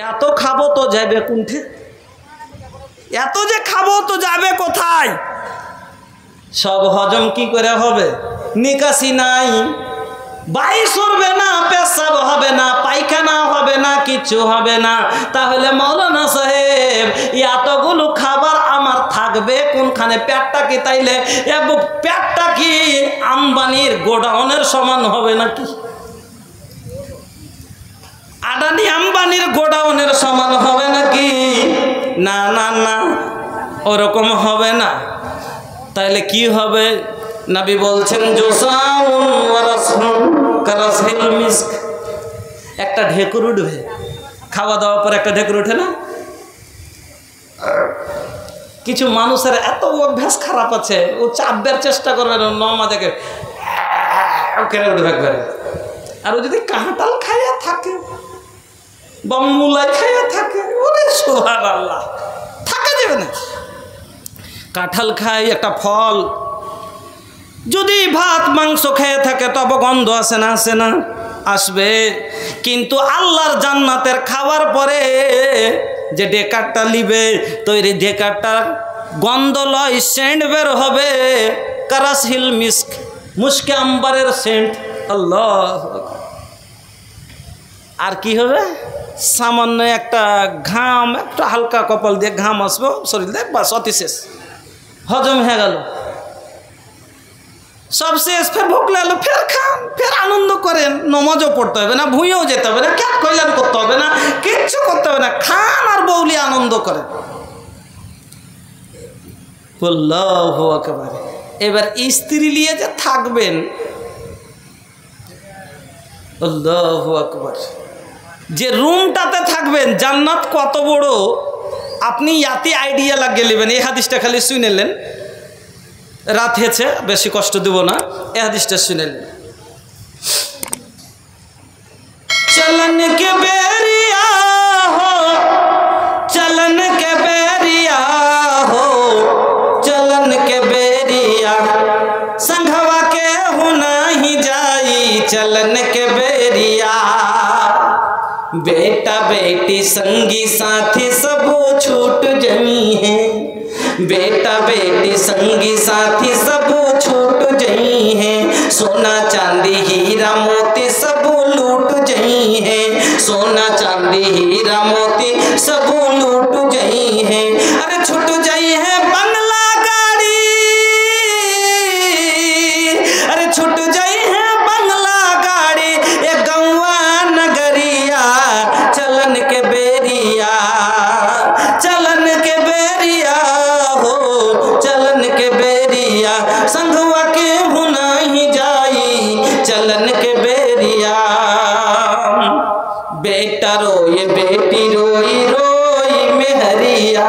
এত খাবো তো যাবে কোনঠে, এত যে খাবো তো যাবে কোথায়? সব হজম কি করে হবে? নিকাশি নাই, বাই সরবে না, পেশাব হবে না, পায়খানা হবে না, কিচ্ছু হবে না। তাহলে মৌলানা সাহেব এতগুলো খাবার আমার থাকবে কোনখানে? পেটটা কি তাইলে পেটটা কি আম্বানির গোডাউনের সমান হবে নাকি? আদানি আম্বানির গোডাউনের সমান হবে নাকি? না না না, ওরকম হবে না। তাহলে কি হবে? নবী বলছেন একটা ঢেকুর উঠবে, খাওয়া দাওয়ার পর একটা ঢেকুর উঠে না? কিছু মানুষের এত অভ্যাস খারাপ আছে, ও চাপবার চেষ্টা করবে না, নমা দেখে কেড়ে উঠবে একবারে। আর ও যদি কাঁঠাল খাইয়া থাকে বা মুলাই খাইয়া থাকে, ওরে সুবহানাল্লাহ, থাকা যাবে না। কাঁঠাল খাই একটা ফল, যদি ভাত মাংস খেয়ে থাকে তবে গন্ধ আসে না? আসে না? আসবে। কিন্তু আল্লাহর জান্নাতের খাওয়ার পরে যে ডেকারটা লিবে, তৈরি ডেকারটা গন্ধ লয়, সেন্ট বের হবে, কারাসহিল মিস্ক, মুস্কে আম্বারের সেন্ট। আল্লাহ। আর কি হবে? সামান্য একটা ঘাম, একটা হালকা কপাল দিয়ে ঘাম আসবে শরীর দিয়ে, বাস অতি শেষ, হজম হয়ে গেল, সব শেষ। ফের ভোগ লাগলো, ফের খান, ফের আনন্দ করেন। নমাজও পড়তে হবে না, ভুঁইয়েও যেতে হবে না, ক্যাপ কল্যাণ করতে হবে না, কিচ্ছু করতে হবে না, খান আর বউলি আনন্দ করেন। আল্লাহু আকবার। এবার স্ত্রী নিয়ে যে থাকবেন, আল্লাহু আকবার, যে রুমটাতে থাকবেন, জান্নাত কত বড় আপনি ইয়াতে আইডিয়া লাগিয়ে নেবেন। এই হাদিসটা খালি শুনে নেন, রাত হয়েছে, বেশি কষ্ট দেব না, এই হাদিসটা শুনে নেন। চলন কে বেরিয়া হো, চলন কে বেরিয়া হো, চলন কে বেরিয়া, संघवा के होना ही जाई, चलन के बेरिया। बेटा बेटी संगी साथी सब छूट जमी है, बेटा बेटी संगी साथी सब छूट जई है, सोना चांदी हीरा मोती सब लूट जई है, सोना चांदी हीरा मोती सब लूट जई है। अरे छूट जई है बंगला गाड़ी, अरे छूट जई है बंगला गाड़ी, ये गौवा नगरिया, चलन के बेरिया, चलन के बेरिया हो, चलन के बेरिया, संघवा के होना ही जाई, चलन के बेरिया। बेटा रोए बेटी रोई रोई मेहरिया,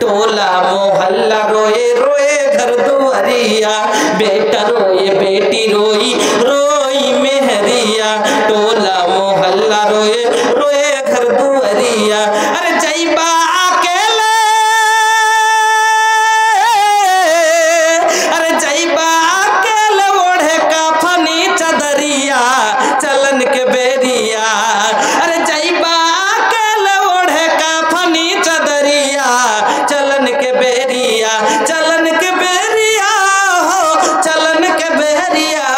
टोला मोहल्ला रोए रोए घर दुआरिया, बेटा रोए बेटी रोई रोई मेहरिया, टोला मोहल्ला रोए रोए घर दुआरिया। अरे जईबा अकेले, अरे जईबा अकेले ओढ़े काफनी चदरिया, चलन के बेरिया, अरे जईबा अकेले ओढ़े काफनी चदरिया, चलन के बेरिया, चलन के बेरिया हो, चलन के बेरिया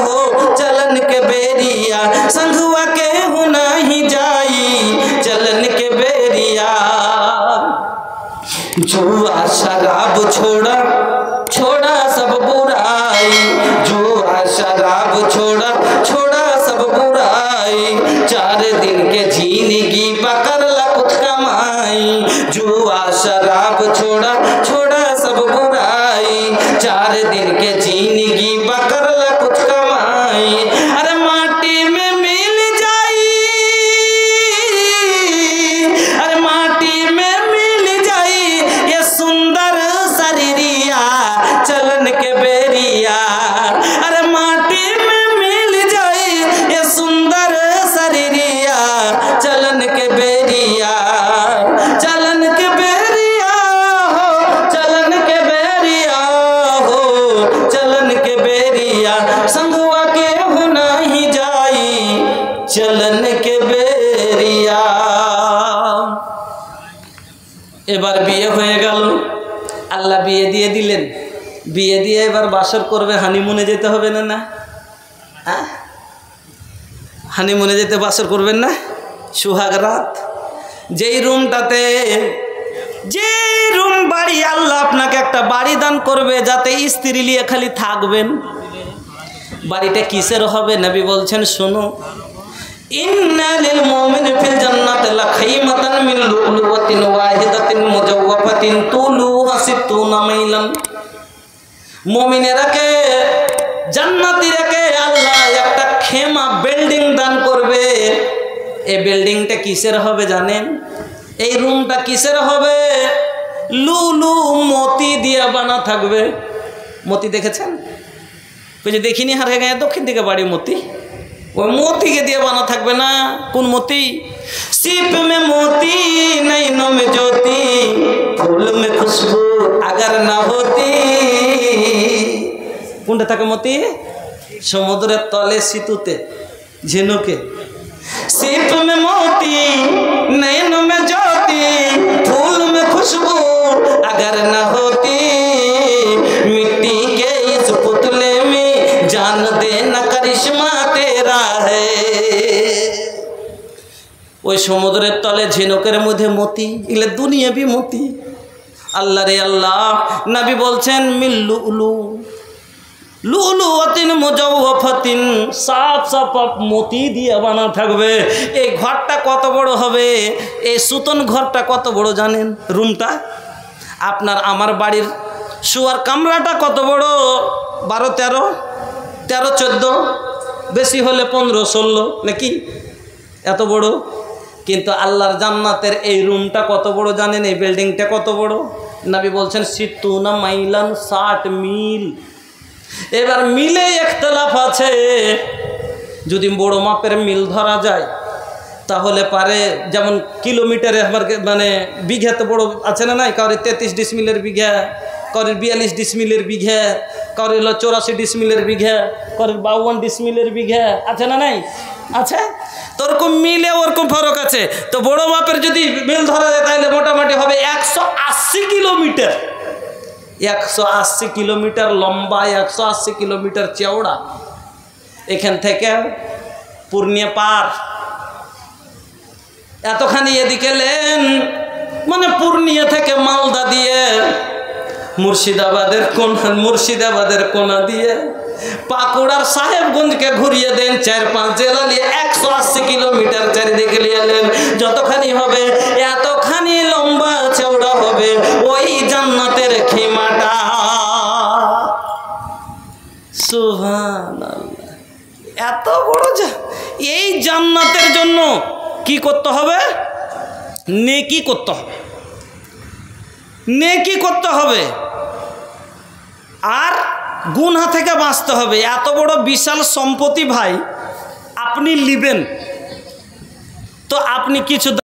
हो, चलन के बेरिया, संघवा के होना ही जाई, चलन के बेरिया। जुआ शराब छोड़ा छोड़ा सब बुराई, जुआ शराब छोड़ा छोड़ा सब बुराई, 4 दिन के जिंदगी पकड़ ला कुछ कमाई, जुआ शराब छोड़ा छोड़ा सब बुराई, 4 दिन के जिंदगी पकड़ ला कुछ कमाई। अरे माटी में मिल जाई, अरे माटी में मिल जाई, ये सुंदर शरीरिया, चलन के बेरिया, अरे माटी में मिल जाई, ये सुंदर शरीरिया, चलन के बेरिया, चलन के बेरिया हो, चलन के बेरिया हो, चलन এবার বিয়ে হয়ে গেল, আল্লাহ বিয়ে দিয়ে দিলেন। বিয়ে দিয়ে এবার বাসর করবে, হানিমুনে যেতে হবে না? না হানিমুনে যেতে বাসর করবেন না? সুহাগ রাত। যেই রুমটাতে, যে রুম বাড়ি, আল্লাহ আপনাকে একটা বাড়ি দান করবে যাতে স্ত্রী নিয়ে খালি থাকবেন। বাড়িটা কিসের হবে? নবী বলছেন শোনো, ইন্না লিল মুমিনি ফিল জান্নাতি লাখাইমাতান মিন লুলুওয়াতিন ওয়াহিদাতিন মুজাওওয়াফাতিন তুলুহা 60 মাইলান। মুমিনেরাকে, জান্নাতীরাকে আল্লাহ একটা খেমা বিল্ডিং দান করবে। এই বিল্ডিংটা কিসের হবে জানেন? এই রুমটা কিসের হবে? লুলু মতি দিয়ে বানা থাকবে। মতি দেখেছেন? ওই যে দেখিনি হারে গায়ে দক্ষিণ দিকে বাড়ি মতি, ওই मोती के दिया बना थकबे ना। कौन मोती? सिप में मोती, नैनों में ज्योति, फूल में खुशबू अगर ना होती। কোনটা থাকে মতি? সমুদ্রের তলে সিতুতে ঝিনুকে। सिप में मोती, नैनों में ज्योति, फूल में खुशबू अगर ना होती, मिट्टी के इस पुतले में जान देना करिश्मा तेरा है। ওই সমুদ্রের তলে ঝিনুকের মধ্যে মতি, এগুলো দুনিয়াবি মতি। আল্লাহ রে আল্লাহ, নবী বলছেন মিল্লুলু লুলুওয়াতিন মুজাওওয়াফাতিন, সাফ সাফ মতি দিয়ে বানা থাকবে। এই ঘরটা কত বড় হবে? এই সুতন ঘরটা কত বড় জানেন? রুমটা আপনার আমার বাড়ির শুয়ার কামরাটা কত বড়? 12, 13, 13, 14, বেশি হলে 15, 16 নাকি? এত বড়। কিন্তু আল্লাহর জান্নাতের এই রুমটা কত বড় জানেন? এই বিল্ডিংটা কত বড়? নবী বলছেন 60 মাইলান, 60 মিল। এবার মিলে ইখতিলাফ আছে। যদি বড় মাপের মিল ধরা যায় তাহলে পারে, যেমন কিলোমিটারে আমার মানে বিঘাতে বড় আছে না নাই? কারোর 33 ডিসমিলের বিঘা, কারোর 42 ডিসমিলের বিঘা, কারোর 84 ডিসমিলের বিঘা, কারোর 52 ডিসমিলের বিঘা, আছে না নাই? আছে। তো ওরকম মিলে ওরকম ফরক আছে। তো বড় মাপের যদি মিল ধরা যায় তাহলে মোটামুটি হবে 180 কিলোমিটার। 180 কিলোমিটার লম্বা, 180 কিলোমিটার চওড়া। এখান থেকে পূর্ণিয়া পার এতখানি এদিকে লেন, মানে পূর্ণিয়া থেকে মালদা দিয়ে মুর্শিদাবাদের কোনা দিয়ে পাকুড়ার সাহেবগঞ্জকে ঘুরিয়ে দেন, 4-5 জেলা নিয়ে 180 কিলোমিটার চারিদিকে নিয়ে এলেন। যতখানি হবে এতখানি লম্বা চওড়া হবে ওই জান্নাতের খেমাটা। সুবহানাল্লাহ, এত বড়। এই জান্নাতের জন্য কি করতে হবে? নেকি করতে হবে, নেকি করতে হবে আর গুনাহ থেকে বাঁচতে হবে। এত বড় বিশাল সম্পত্তি ভাই আপনি লিবেন, তো আপনি কিছু